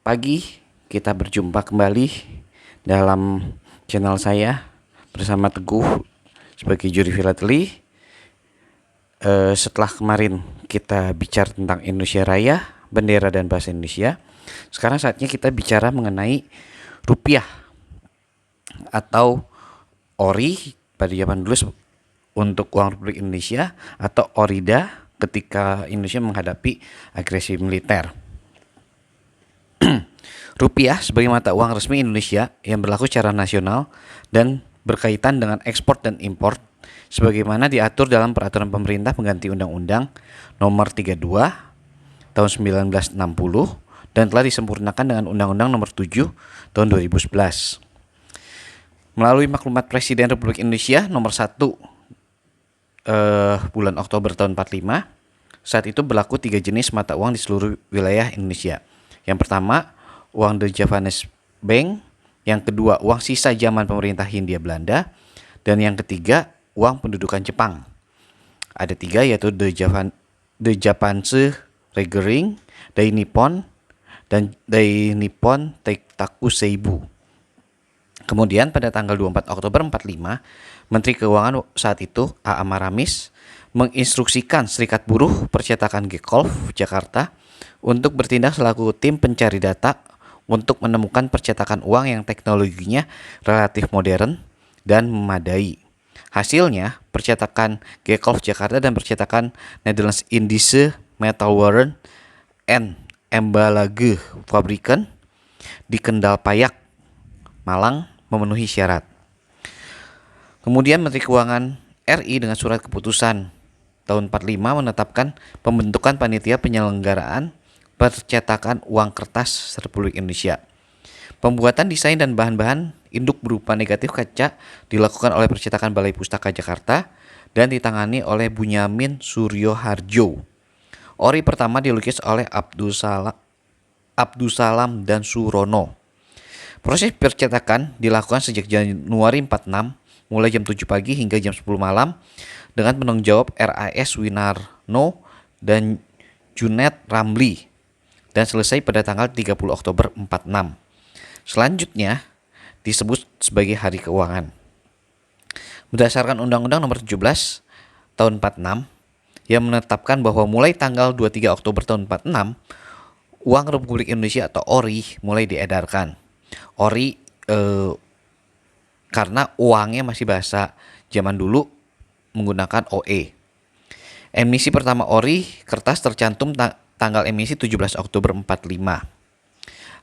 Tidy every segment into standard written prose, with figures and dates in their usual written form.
pagi, kita berjumpa kembali dalam channel saya bersama Teguh sebagai juri filateli. Setelah kemarin kita bicara tentang Indonesia Raya, bendera dan bahasa Indonesia, sekarang saatnya kita bicara mengenai rupiah atau ori pada zaman dulu untuk uang Republik Indonesia, atau orida ketika Indonesia menghadapi agresi militer. Rupiah sebagai mata uang resmi Indonesia yang berlaku secara nasional dan berkaitan dengan ekspor dan impor sebagaimana diatur dalam peraturan pemerintah pengganti Undang-Undang Nomor 32 Tahun 1960 dan telah disempurnakan dengan Undang-Undang Nomor 7 Tahun 2011. Melalui Maklumat Presiden Republik Indonesia Nomor 1 bulan Oktober tahun 45, saat itu berlaku 3 jenis mata uang di seluruh wilayah Indonesia. Yang pertama, uang The Javanese Bank. Yang kedua, uang sisa zaman pemerintah Hindia Belanda. Dan yang ketiga, uang pendudukan Jepang. Ada 3, yaitu The Japanese Regering, Dai Nippon, dan Dai Nippon Teitaku Seibu. Kemudian pada tanggal 24 Oktober 45, Menteri Keuangan saat itu, A. Maramis, menginstruksikan Serikat Buruh Percetakan Gekolf Jakarta untuk bertindak selaku tim pencari data untuk menemukan percetakan uang yang teknologinya relatif modern dan memadai. Hasilnya, percetakan Gekolf Jakarta dan percetakan Netherlands Indische Metalwaren en Emballage Fabrieken di Kendal Payak, Malang memenuhi syarat. Kemudian Menteri Keuangan RI dengan surat keputusan tahun 45 menetapkan pembentukan panitia penyelenggaraan percetakan uang kertas Republik Indonesia. Pembuatan desain dan bahan-bahan induk berupa negatif kaca dilakukan oleh Percetakan Balai Pustaka Jakarta dan ditangani oleh Bunyamin Suryoharjo. Ori pertama dilukis oleh Abdussalam dan Surono. Proses percetakan dilakukan sejak Januari 46 mulai jam 7 pagi hingga jam 10 malam dengan penanggung jawab RAS Winarno dan Junet Ramli dan selesai pada tanggal 30 Oktober 46. Selanjutnya disebut sebagai Hari Keuangan. Berdasarkan Undang-Undang Nomor 17 Tahun 46 yang menetapkan bahwa mulai tanggal 23 Oktober tahun 46 uang Republik Indonesia atau ORI mulai diedarkan. ORI karena uangnya masih bahasa zaman dulu menggunakan OE. Emisi pertama ORI kertas tercantum tanggal emisi 17 Oktober 45.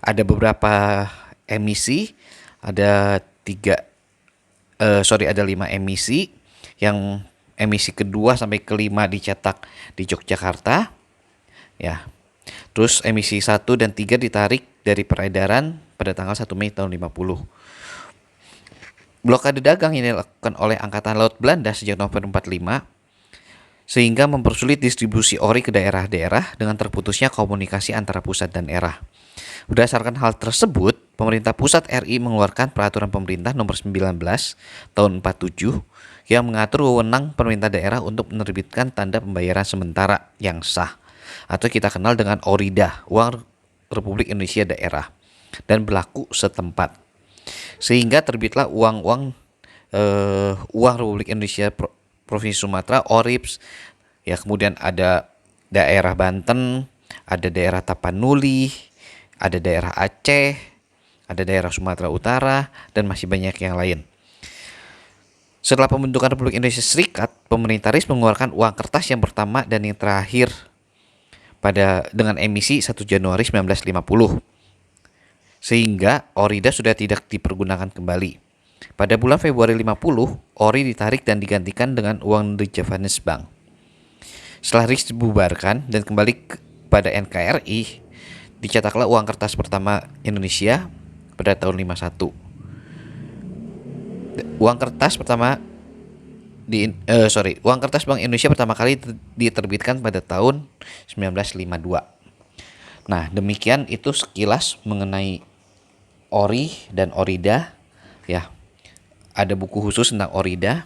Ada beberapa emisi, ada 5 emisi. Yang emisi kedua sampai kelima dicetak di Yogyakarta. Ya. Terus emisi 1 dan 3 ditarik dari peredaran pada tanggal 1 Mei tahun 50. Blokade dagang yang dilakukan oleh Angkatan Laut Belanda sejak November 45 sehingga mempersulit distribusi ori ke daerah-daerah dengan terputusnya komunikasi antara pusat dan daerah. Berdasarkan hal tersebut, pemerintah pusat RI mengeluarkan peraturan pemerintah nomor 19 tahun 47 yang mengatur wewenang pemerintah daerah untuk menerbitkan tanda pembayaran sementara yang sah atau kita kenal dengan ORIDA, uang Republik Indonesia daerah, dan berlaku setempat. Sehingga terbitlah uang Republik Indonesia Provinsi Sumatera, ORIPS. Ya, kemudian ada daerah Banten, ada daerah Tapanuli, ada daerah Aceh, ada daerah Sumatera Utara, dan masih banyak yang lain. Setelah pembentukan Republik Indonesia Serikat, pemerintah RI mengeluarkan uang kertas yang pertama dan yang terakhir dengan emisi 1 Januari 1950. Sehingga ORIDA sudah tidak dipergunakan kembali. Pada bulan Februari 50, ORI ditarik dan digantikan dengan uang The Javanese Bank. Setelah RI dibubarkan dan kembali pada NKRI, dicetaklah uang kertas pertama Indonesia pada tahun 51. Uang kertas Bank Indonesia pertama kali diterbitkan pada tahun 1952. Nah, demikian itu sekilas mengenai ORI dan ORIDA, ya. Ada buku khusus tentang ORIDA,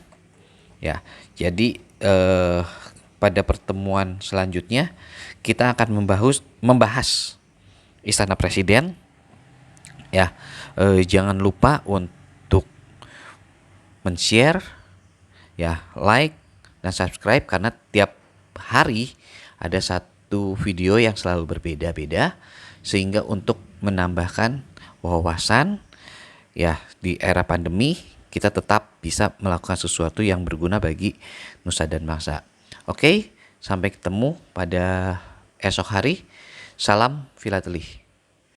ya. Jadi pada pertemuan selanjutnya kita akan membahas Istana Presiden, Ya, jangan lupa untuk men-share, ya, like dan subscribe karena tiap hari ada satu video yang selalu berbeda-beda sehingga untuk menambahkan wawasan ya di era pandemi kita tetap bisa melakukan sesuatu yang berguna bagi nusa dan bangsa. Oke, sampai ketemu pada esok hari. Salam filateli.